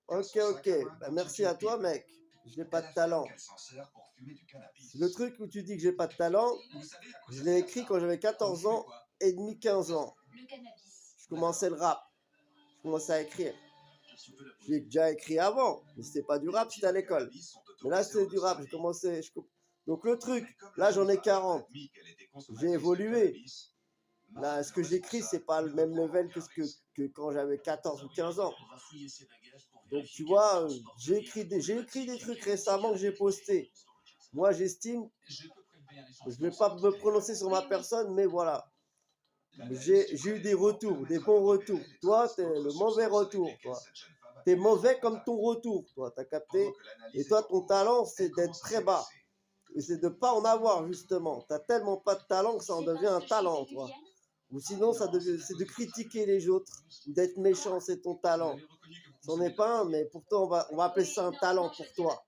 Ok, ok. Bah, merci à toi, mec. Je n'ai pas de talent. Le truc où tu dis que j'ai pas de talent, je l'ai écrit quand j'avais 14 ans et demi, 15 ans. Je commençais le rap. Je commençais à écrire. J'ai déjà écrit avant, mais c'était pas du rap, c'était à l'école. Mais là, c'est du rap. J'ai commencé. Donc le truc, là, j'en ai 40. J'ai évolué. Là, ce que j'écris, c'est pas le même level que quand j'avais 14 ou 15 ans. Donc, tu vois, j'ai écrit des trucs récemment que j'ai postés. Moi, j'estime, je vais pas me prononcer sur ma personne, mais voilà. J'ai eu des retours, des bons retours. Toi, t'es le mauvais retour, toi. T'es mauvais comme ton retour, toi, t'as capté? Et toi, ton talent, c'est d'être très bas. Et c'est de pas en avoir, justement. T'as tellement pas de talent que ça en devient un talent, toi. Ou sinon, c'est de critiquer les autres, ou d'être méchant, c'est ton talent. C'en est pas un, mais pourtant, on va appeler ça un talent pour toi.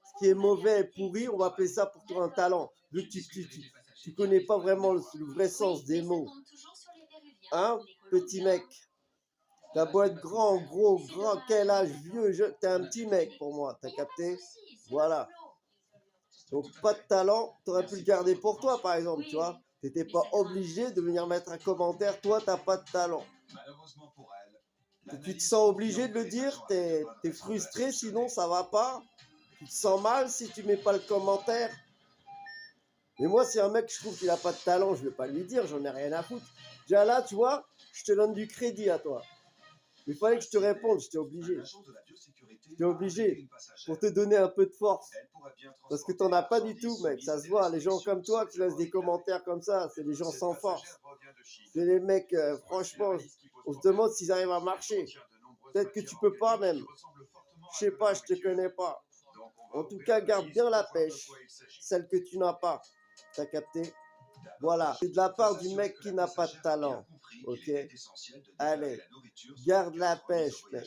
Ce qui est mauvais et pourri, on va appeler ça pour toi un talent. Vu que tu connais pas vraiment le vrai sens des mots. Hein, petit mec? T'as beau être grand, gros, grand, quel âge, vieux, t'es un petit mec pour moi, t'as capté? Voilà. Donc, pas de talent, t'aurais pu le garder pour toi, par exemple, tu vois. T'étais pas obligé de venir mettre un commentaire, toi, t'as pas de talent. Tu te sens obligé de le dire, t'es frustré, sinon ça va pas. Tu te sens mal si tu mets pas le commentaire. Mais moi, si un mec, je trouve qu'il a pas de talent, je vais pas lui dire, j'en ai rien à foutre. Déjà là, tu vois, je te donne du crédit à toi. Il fallait que je te réponde, j'étais obligé. J'étais obligé pour te donner un peu de force. Parce que t'en as pas du tout, mec. Ça se voit. Les gens comme toi qui laissent des commentaires comme ça, c'est des gens sans force. C'est les mecs, franchement, on se demande s'ils arrivent à marcher. Peut-être que tu peux pas même. Je sais pas, je te connais pas. En tout cas, garde bien la pêche. Celle que tu n'as pas. T'as capté? Voilà. C'est de la part du mec qui n'a pas de talent. Ok? Allez, garde la pêche, mec.